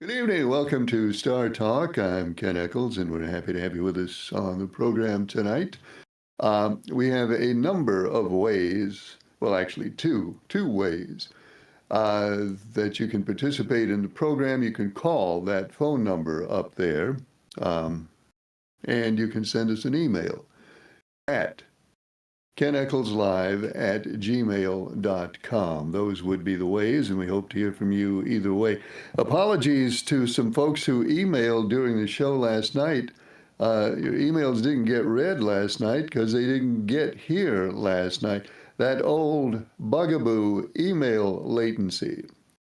Good evening. Welcome to Star Talk. I'm Ken Eccles, and we're happy to have you with us on the program tonight. We have a number of ways, well, actually, two ways that you can participate in the program. You can call that phone number up there, um, and you can send us an email at keneckleslive@gmail.com. Those would be the ways, and we hope to hear from you either way. Apologies to some folks who emailed during the show last night. Your emails didn't get read last night because they didn't get here last night. That old bugaboo email latency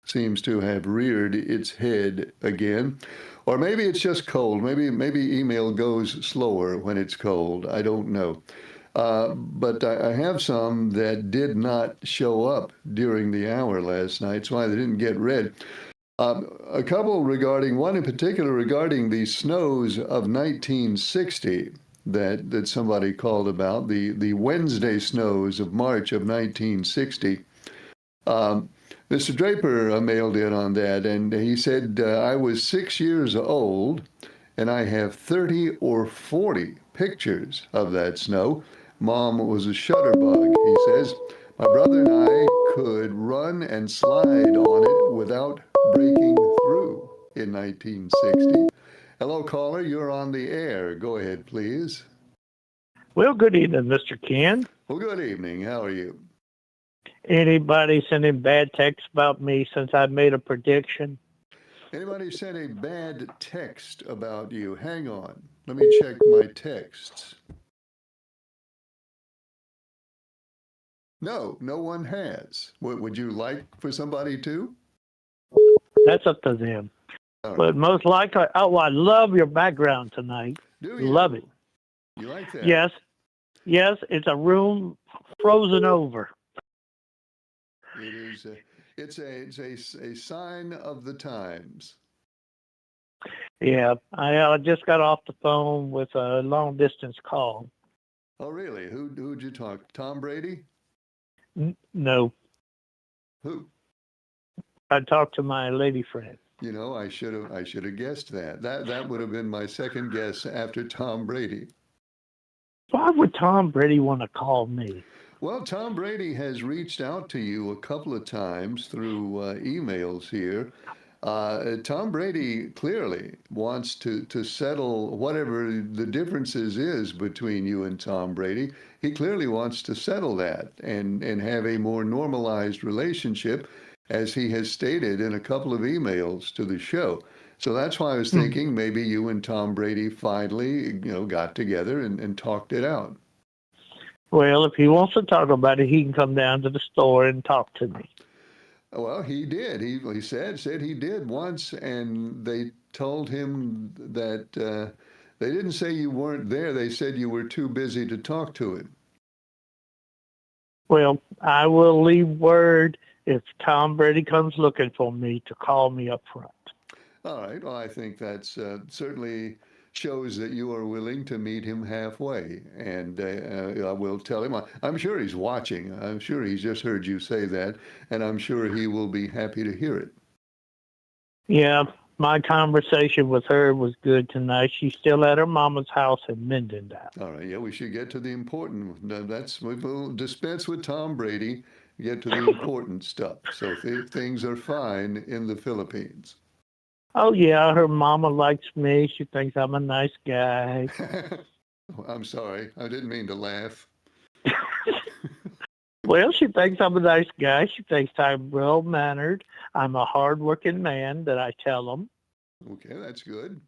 seems to have reared its head again. Or maybe it's just cold. Maybe email goes slower when it's cold. I don't know. But I have some that did not show up during the hour last night. That's why they didn't get read. A couple regarding, one in particular regarding the snows of 1960 that somebody called about, the Wednesday snows of March of 1960. Um, Mr. Draper mailed in on that, and he said, I was 6 years old, and I have 30 or 40 pictures of that snow. Mom was a shutterbug, he says. My brother and I could run and slide on it without breaking through in 1960. Hello, caller. You're on the air. Go ahead, please. Well, good evening, Mr. Ken. Well, good evening. How are you? Anybody sending bad texts about me since I made a prediction? Anybody sent a bad text about you? Hang on. Let me check my texts. No, no one has. Would you like for somebody to? That's up to them. All right. But most likely, I love your background tonight. Do you? Love it. You like that? Yes, it's a room frozen over. It is. It's a sign of the times. Yeah, I just got off the phone with a long distance call. Oh, really? Who'd you talk? Tom Brady? No, Who? I talked to my lady friend. You know, I should have guessed that. That would have been my second guess after Tom Brady. Why would Tom Brady want to call me? Well, Tom Brady has reached out to you a couple of times through emails here. Tom Brady clearly wants to settle whatever the differences is between you and Tom Brady. He clearly wants to settle that and have a more normalized relationship, as he has stated in a couple of emails to the show. So that's why I was thinking maybe you and Tom Brady finally, got together and talked it out. Well, if he wants to talk about it, he can come down to the store and talk to me. Well, he did. He said he did once, and they told him that they didn't say you weren't there. They said you were too busy to talk to him. Well, I will leave word if Tom Brady comes looking for me to call me up front. All right. Well, I think that's certainly shows that you are willing to meet him halfway. And I will tell him. I'm sure he's watching. I'm sure he's just heard you say that, and I'm sure he will be happy to hear it. Yeah, my conversation with her was good tonight. She's still at her mama's house in Mindendown. All right. Yeah, we should get to the important. We'll dispense with Tom Brady. Get to the important stuff. So things are fine in the Philippines. Oh, yeah, her mama likes me. She thinks I'm a nice guy. I'm sorry. I didn't mean to laugh. Well, she thinks I'm a nice guy. She thinks I'm well mannered. I'm a hard-working man that I tell them. Okay, that's good.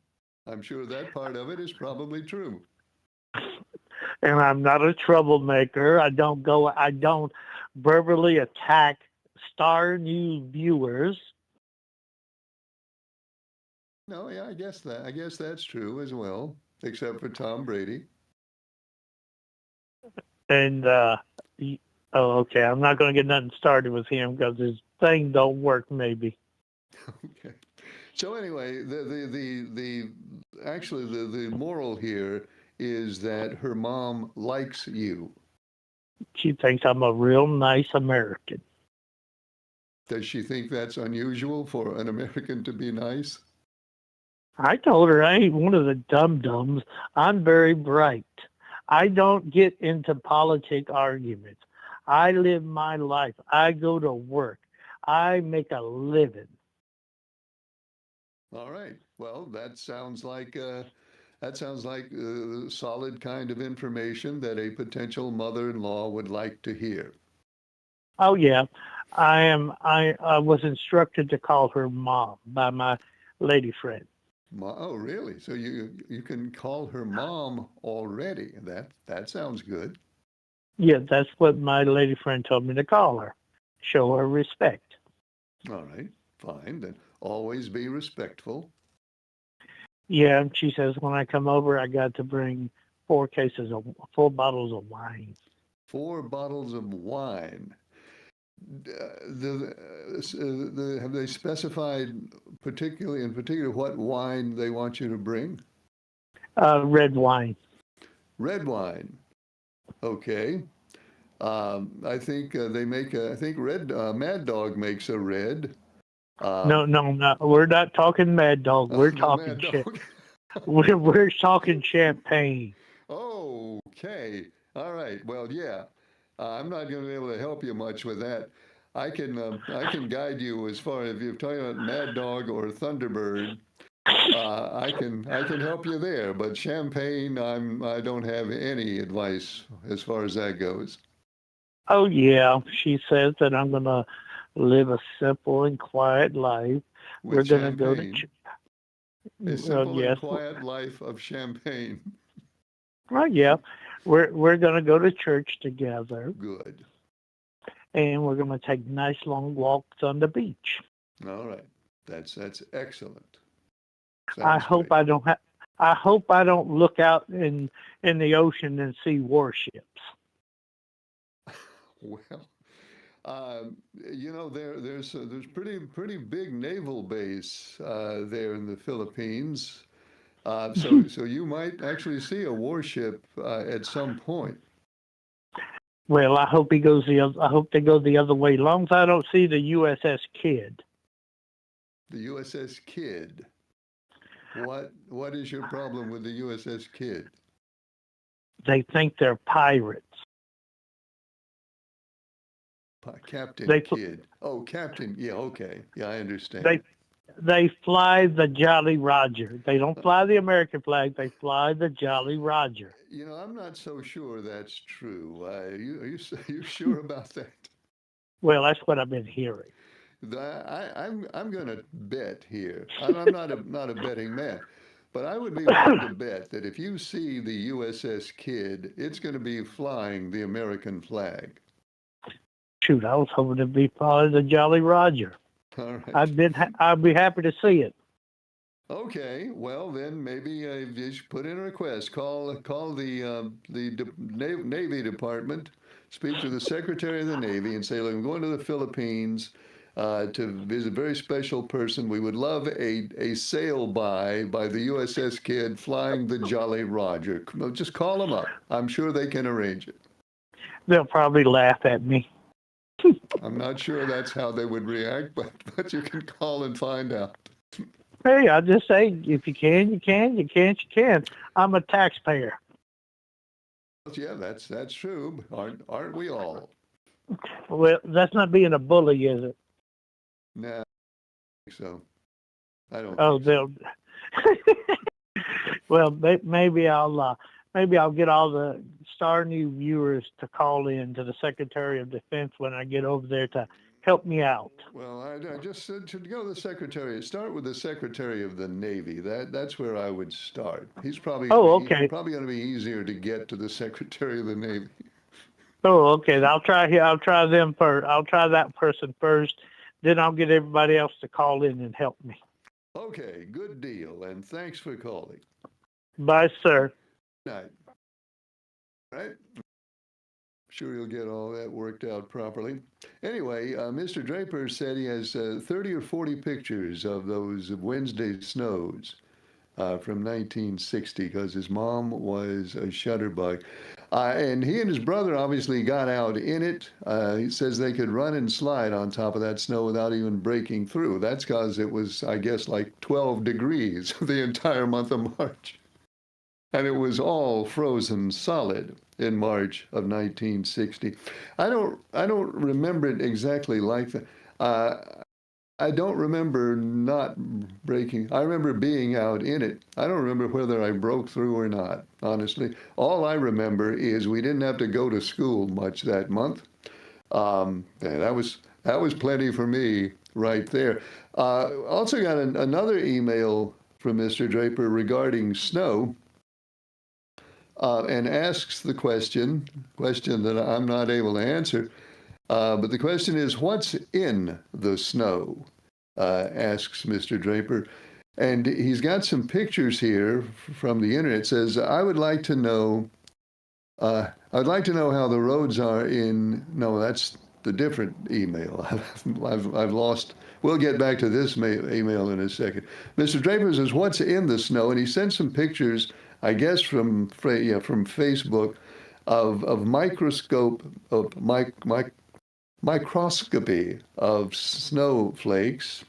I'm sure that part of it is probably true. And I'm not a troublemaker. I don't verbally attack Star News viewers. No, yeah, I guess that's true as well, except for Tom Brady. And oh, okay, I'm not going to get nothing started with him because his thing don't work. Maybe. Okay. So anyway, the actually the moral here is that her mom likes you. She thinks I'm a real nice American. Does she think that's unusual for an American to be nice? I told her I ain't one of the dum-dums. I'm very bright. I don't get into politic arguments. I live my life. I go to work. I make a living. All right. Well, that sounds like solid kind of information that a potential mother-in-law would like to hear. Oh yeah, I was instructed to call her mom by my lady friend. Oh, really? So you can call her mom already. That sounds good. Yeah, that's what my lady friend told me to call her. Show her respect. All right, fine. Then always be respectful. Yeah, and she says when I come over, I got to bring 4 bottles of wine. 4 bottles of wine. Have they specified in particular what wine they want you to bring? Red wine. Red wine. Okay. I think I think Mad Dog makes a red. No, Um, no, no. We're not talking Mad Dog. We're no talking Mad Dog. we're talking champagne. Okay. All right. Well, yeah. I'm not going to be able to help you much with that. I can guide you as far as if you're talking about Mad Dog or Thunderbird. I can help you there, but champagne, I don't have any advice as far as that goes. Oh yeah, she says that I'm gonna live a simple and quiet life. We're With gonna go to champagne, a well, simple and yes, quiet life of champagne. well, yeah. We're gonna go to church together, Good. and we're gonna take nice long walks on the beach. All right. That's excellent. I Sounds hope great. I don't have. I hope I don't look out in the ocean and see warships. Well, there's pretty big naval base there in the Philippines. So you might actually see a warship at some point. Well, I hope he goes the other. I hope they go the other way. As long as I don't see the USS Kidd. The USS Kidd. What is your problem with the USS Kidd? They think they're pirates. Captain They Kidd. Oh, Captain. Yeah, okay. Yeah, I they understand. they fly the Jolly Roger. They don't fly the American flag. They fly the Jolly Roger. I'm not so sure that's true. Are you sure about that? Well, that's what I've been hearing. I'm going to bet here. I'm not a betting man, but I would be willing to bet that if you see the USS Kidd, it's going to be flying the American flag. Shoot, I was hoping to be part of the Jolly Roger. All right. I'd be happy to see it. Okay. Well, then maybe you should put in a request. Call the Navy Department. Speak to the Secretary of the Navy and say, "Look, I'm going to the Philippines to visit a very special person. We would love a sail by the USS Kidd flying the Jolly Roger." Just call them up. I'm sure they can arrange it. They'll probably laugh at me. I'm not sure that's how they would react, but you can call and find out. Hey, I just say if you can, you can. You can't, you can. I'm a taxpayer. Yeah, that's true. Aren't we all? Well, that's not being a bully, is it? Nah, I don't think so. I don't Oh, think so. they'll. Well, maybe I'll get all the Star New viewers to call in to the Secretary of Defense when I get over there to help me out. Well, I just said to go to the secretary. Start with the Secretary of the Navy. That's where I would start. He's Oh, okay. probably going to be easier to get to the Secretary of the Navy. Oh, okay. I'll try here. I'll try them first. I'll try that person first. Then I'll get everybody else to call in and help me. Okay, good deal. And thanks for calling. Bye, sir. Night. Right? Sure you'll get all that worked out properly. Anyway, Mr. Draper said he has 30 or 40 pictures of those Wednesday snows. from 1960 because his mom was a shutterbug. And he and his brother obviously got out in it. He says they could run and slide on top of that snow without even breaking through. That's because it was, I guess, like 12 degrees the entire month of March. And it was all frozen solid in March of 1960. I don't remember it exactly like that. I don't remember not breaking. I remember being out in it. I don't remember whether I broke through or not, honestly. All I remember is we didn't have to go to school much that month. And that was plenty for me right there. Also got another email from Mr. Draper regarding snow, and asks the question that I'm not able to answer. But the question is, what's in the snow? Asks Mr. Draper. And he's got some pictures here from the internet. It says, I'd like to know how the roads are in, no, that's the different email. I've lost, we'll get back to this email in a second. Mr. Draper says, what's in the snow? And he sent some pictures, I guess from Facebook, of microscopy of snowflakes,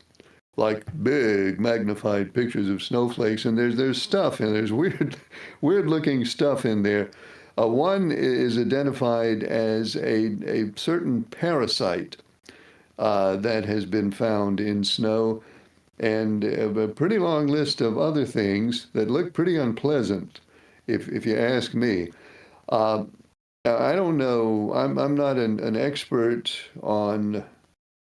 like big magnified pictures of snowflakes, and there's stuff, and there's weird looking stuff in there. One is identified as a certain parasite that has been found in snow, and a pretty long list of other things that look pretty unpleasant, if you ask me. I don't know. I'm not an expert on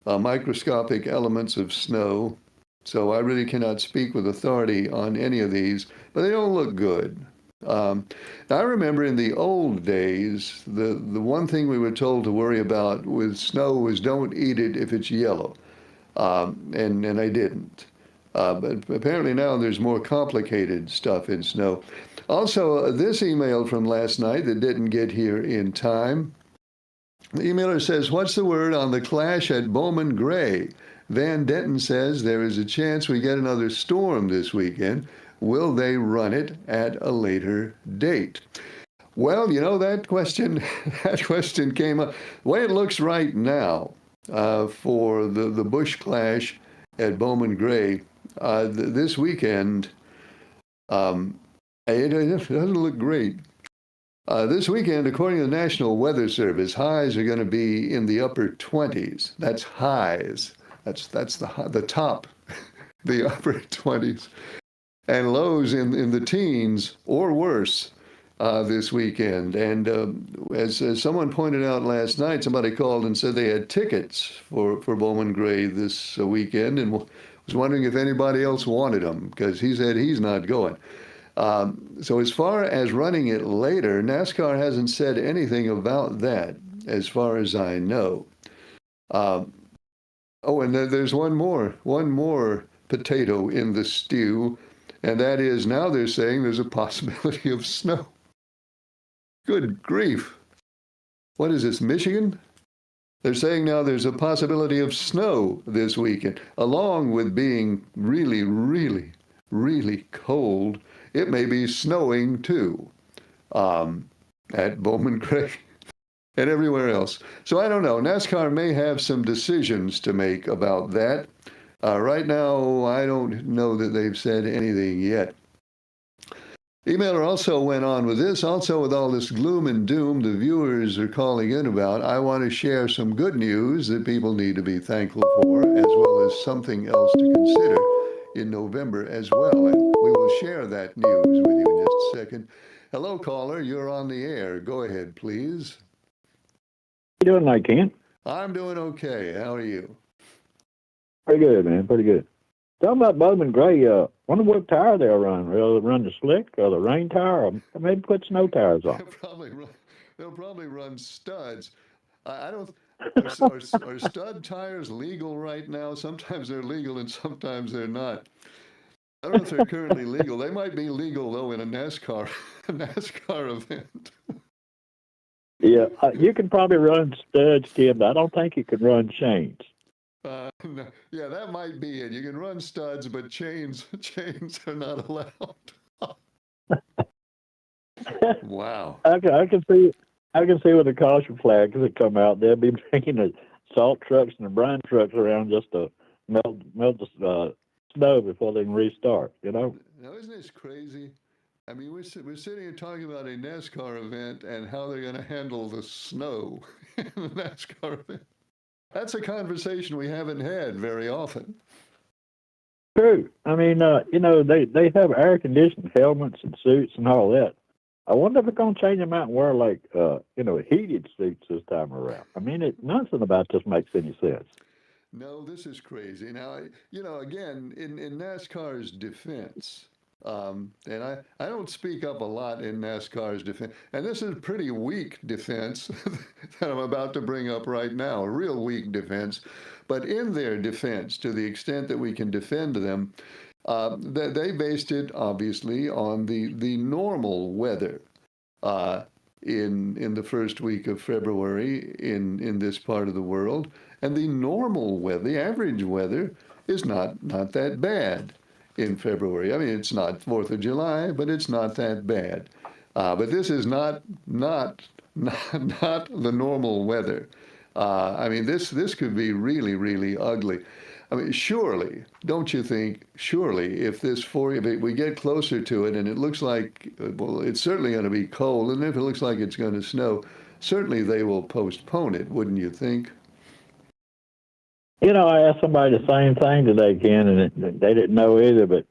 microscopic elements of snow, so I really cannot speak with authority on any of these, but they don't look good. Now I remember in the old days, the one thing we were told to worry about with snow was don't eat it if it's yellow, and I didn't. But apparently now there's more complicated stuff in snow. Also, this email from last night that didn't get here in time. The emailer says, what's the word on the clash at Bowman Gray? Van Denton says there is a chance we get another storm this weekend. Will they run it at a later date? Well, that question came up. The way it looks right now for the Bush clash at Bowman Gray this weekend, it doesn't look great. This weekend, according to the National Weather Service, highs are going to be in the upper 20s. That's highs. That's the top, the upper 20s. And lows in the teens or worse this weekend. And as someone pointed out last night, somebody called and said they had tickets for Bowman Gray this weekend and was wondering if anybody else wanted them, because he said he's not going. So as far as running it later, NASCAR hasn't said anything about that, as far as I know. And there's one more potato in the stew, and that is now they're saying there's a possibility of snow. Good grief. What is this, Michigan? They're saying now there's a possibility of snow this weekend, along with being really, really, really cold. It may be snowing too at Bowman Gray and everywhere else. So I don't know. NASCAR may have some decisions to make about that. Right now, I don't know that they've said anything yet. Emailer also went on with this. Also, with all this gloom and doom the viewers are calling in about, I want to share some good news that people need to be thankful for, as well as something else to consider in November as well. And we will share that news with you in just a second. Hello, caller. You're on the air. Go ahead, please. How you doing, Mike Ken? I'm doing okay. How are you? Pretty good, man. Pretty good. Talking about Bowman Gray, wonder what tire they'll run. Will they run the slick or the rain tire, or maybe put snow tires on? They'll probably run studs. I don't. Are stud tires legal right now? Sometimes they're legal and sometimes they're not. I don't know if they're currently legal. They might be legal though in a NASCAR event. Yeah, you can probably run studs, Tim, but I don't think you can run chains. No, yeah, that might be it. You can run studs, but chains are not allowed. Wow. I can see with the caution flags that come out, they'll be bringing the salt trucks and the brine trucks around just to melt the snow before they can restart. You know. Now, isn't this crazy? I mean, we're sitting here talking about a NASCAR event and how they're going to handle the snow in the NASCAR event. That's a conversation we haven't had very often. True. I mean, they have air conditioned helmets and suits and all that. I wonder if they're going to change them out and wear like heated suits this time around. I mean, nothing about this makes any sense. No, this is crazy. Now, again, in NASCAR's defense, and I don't speak up a lot in NASCAR's defense, and this is a pretty weak defense that I'm about to bring up right now, a real weak defense. But in their defense, to the extent that we can defend them, they based it obviously on the normal weather uh, in the first week of February in this part of the world, and the normal weather, the average weather, is not that bad in February. I mean, it's not Fourth of July, but it's not that bad. But this is not the normal weather. I mean, this could be really, really ugly. I mean, surely, don't you think? Surely, if we get closer to it, and it looks like, well, it's certainly going to be cold, and if it looks like it's going to snow, certainly they will postpone it, wouldn't you think? You know, I asked somebody the same thing today, Ken, and they didn't know either. But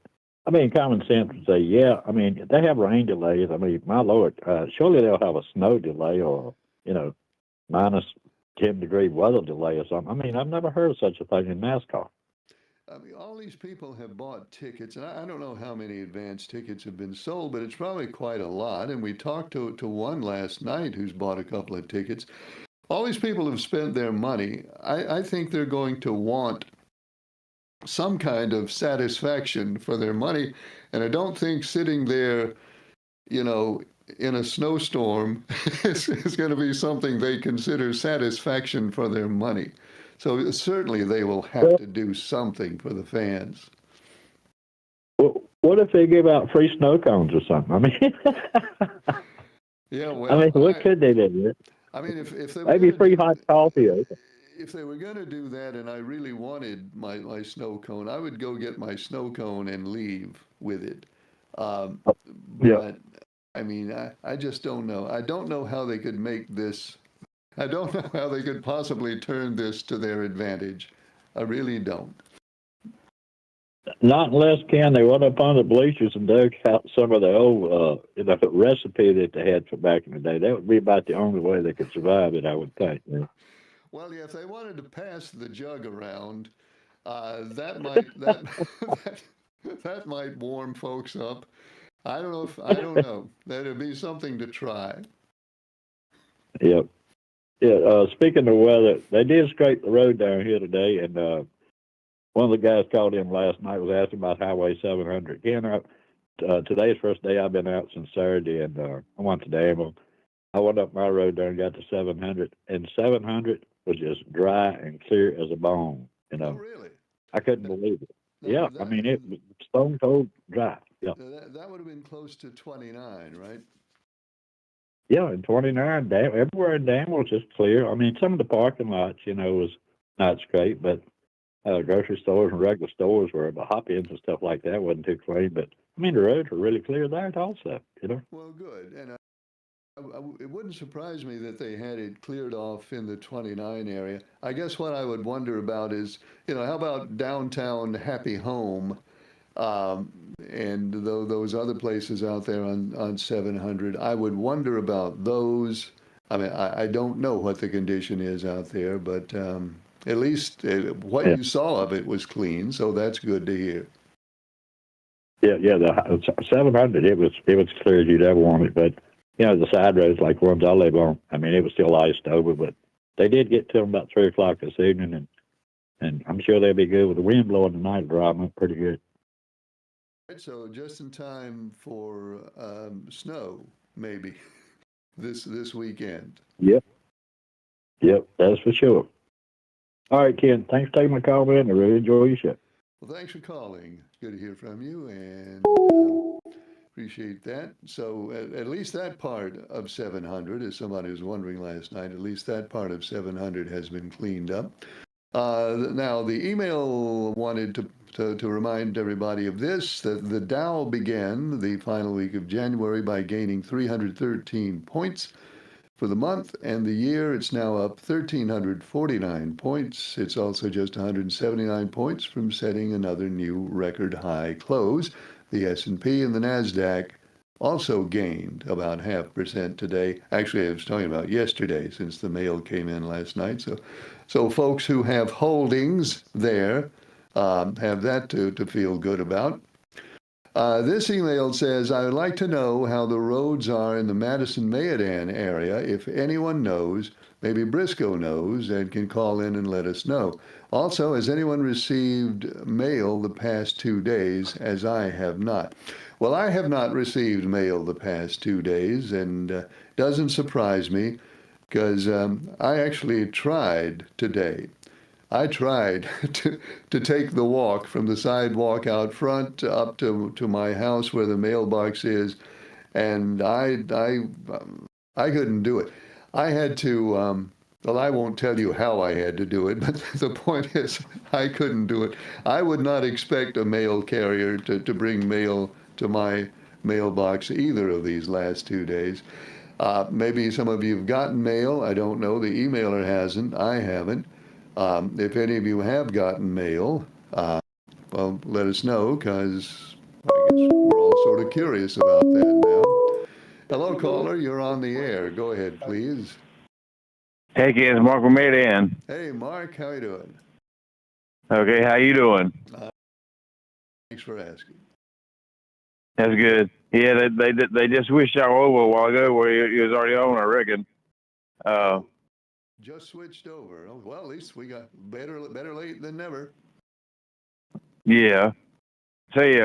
I mean, common sense would say, yeah. I mean, they have rain delays. I mean, my lord, surely they'll have a snow delay or minus 10-degree weather delay or something. I mean, I've never heard of such a thing in NASCAR. I mean, all these people have bought tickets, and I don't know how many advance tickets have been sold, but it's probably quite a lot. And we talked to one last night who's bought a couple of tickets. All these people have spent their money. I think they're going to want some kind of satisfaction for their money. And I don't think sitting there, you know, in a snowstorm is going to be something they consider satisfaction for their money. So certainly they will have Well, to do something for the fans. what if they give out free snow cones or something? I mean, Yeah, I well, mean, what could they do? I mean, if they were Maybe going to free do hot coffee. if they were going to do that, and I really wanted my snow cone, I would go get my snow cone and leave with it. Um, Yeah. but I mean, I just don't know. I don't know how they could make this. I don't know how they could possibly turn this to their advantage. I really don't. Not unless, Ken, they went up on the bleachers and dug out some of the old, recipe that they had from back in the day. That would be about the only way they could survive it, I would think. Yeah. Well, yeah, if they wanted to pass the jug around, that that, that might warm folks up. I don't know. That'd be something to try. Yep. Yeah. Speaking of weather, they did scrape the road down here today, and one of the guys called in last night was asking about Highway 700. Ken, today's first day I've been out since Saturday, and I went to Danville. I went up my road there and got to 700, and 700 was just dry and clear as a bone. Oh, really? I couldn't believe it. Now Yeah, I mean it was stone cold dry. Yeah, that would have been close to 29, right? yeah. And 29, everywhere in Danville was just clear. I mean, some of the parking lots, was not straight, but grocery stores and regular stores where the hop ins and stuff like that wasn't too clean. But I mean, the roads were really clear there also. Well, good. And it wouldn't surprise me that they had it cleared off in the 29 area. I guess what I would wonder about is, how about downtown Happy Home, and those other places out there on 700? I would wonder about those. I mean, I don't know what the condition is out there, but at least what Yeah, you saw of it was clean, so that's good to hear. yeah. The 700, it was clear as you'd ever want it, but the side roads like ones I live on, I mean, it was still iced over, but they did get to them about 3 o'clock this evening, and I'm sure they'll be good with the wind blowing tonight. Drive them up pretty good. Right, so just in time for snow, maybe this weekend. Yep, yep, that's for sure. All right, Ken. Thanks for taking my call, man. I really enjoy your show. Well, thanks for calling. Good to hear from you, and appreciate that. So at least that part of 700, as somebody was wondering last night, at least that part of 700 has been cleaned up. Now, the email wanted to remind everybody of this, that the Dow began the final week of January by gaining 313 points. For the month and the year, it's now up 1,349 points. It's also just 179 points from setting another new record high close. The S&P and the NASDAQ also gained about 0.5% today. Actually, I was talking about yesterday since the mail came in last night. So folks who have holdings there have that to feel good about. This email says, I would like to know how the roads are in the Madison-Mayodan area. If anyone knows, maybe Briscoe knows and can call in and let us know. Also, has anyone received mail the past 2 days, as I have not? Well, I have not received mail the past 2 days, and doesn't surprise me because I actually tried today. I tried to take the walk from the sidewalk out front up to my house where the mailbox is, and I couldn't do it. I had to, well, I won't tell you how I had to do it, but the point is I couldn't do it. I would not expect a mail carrier to bring mail to my mailbox either of these last 2 days. Maybe some of you have gotten mail. I don't know. The emailer hasn't. I haven't. If any of you have gotten mail, well, let us know, because I guess we're all sort of curious about that now. Hello, caller. You're on the air. Go ahead, please. Hey, kids. Mark from Mayodan. Hey, Mark. How you doing? Okay, how you doing? Thanks for asking. That's good. Yeah, they just switched y'all over a while ago where you was already on, I reckon. Just switched over. Oh, well, at least we got better late than never. Yeah. Say,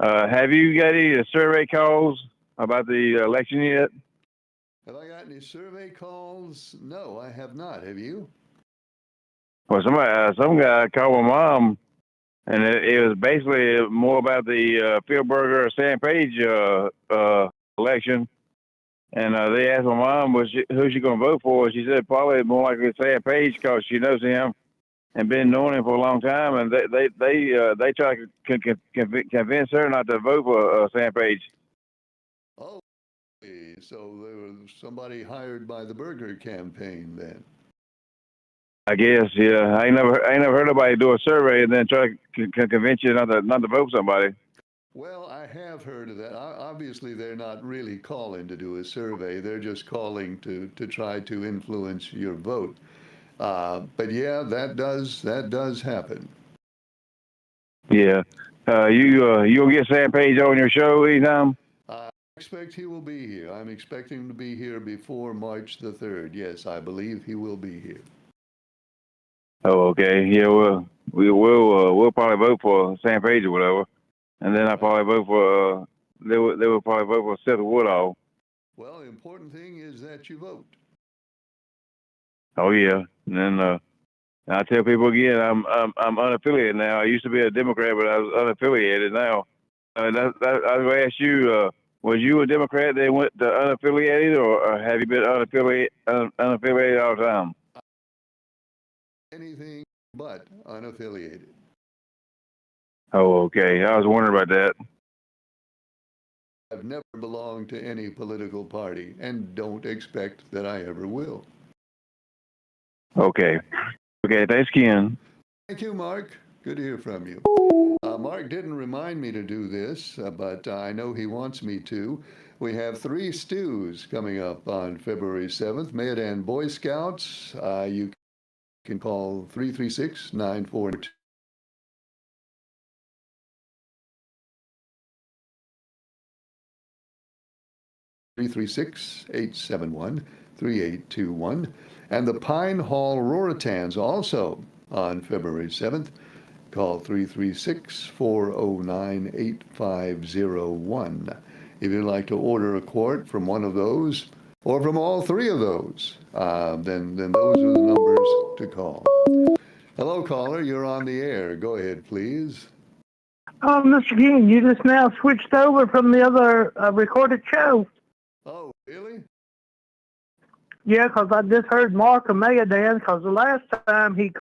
have you got any survey calls about the election yet? Have I got any survey calls? No, I have not. Have you? Well, some guy called my mom, and it was basically more about the Philberger Sam Page election. And they asked my mom, who's she going to vote for? She said probably more likely Sam Page because she knows him and been knowing him for a long time. And they try to convince her not to vote for Sam Page. Oh, so there was somebody hired by the Berger campaign then. I guess, yeah. I ain't never heard nobody do a survey and then try to convince you not to vote for somebody. Well, I have heard of that. Obviously, they're not really calling to do a survey. They're just calling to try to influence your vote. But yeah, that does happen. Yeah. You'll get Sam Page on your show anytime? I expect he will be here. I'm expecting him to be here before March the 3rd. Yes, I believe he will be here. Oh, okay. Yeah, we'll probably vote for Sam Page or whatever. And then I probably vote for, they will probably vote for Seth Woodall. Well, the important thing is that you vote. Oh, yeah. And then I tell people again, I'm unaffiliated now. I used to be a Democrat, but I was unaffiliated now. I was going to ask you, was you a Democrat that went to unaffiliated, or have you been unaffiliated all the time? Anything but unaffiliated. Oh, okay. I was wondering about that. I've never belonged to any political party and don't expect that I ever will. Okay. Okay, thanks, Ken. Thank you, Mark. Good to hear from you. Mark didn't remind me to do this, but I know he wants me to. We have 3 stews coming up on February 7th. Mayodan Boy Scouts. You can call 336-942. 336-871-3821. And the Pine Hall Roratans also on February 7th. Call 336-409-8501. If you'd like to order a quart from one of those or from all 3 of those, then those are the numbers to call. Hello, caller. You're on the air. Go ahead, please. Oh, Mr. King, you just now switched over from the other recorded show. Oh, really? Yeah, 'cause I just heard Mark Amaya Dan, 'cause the last time he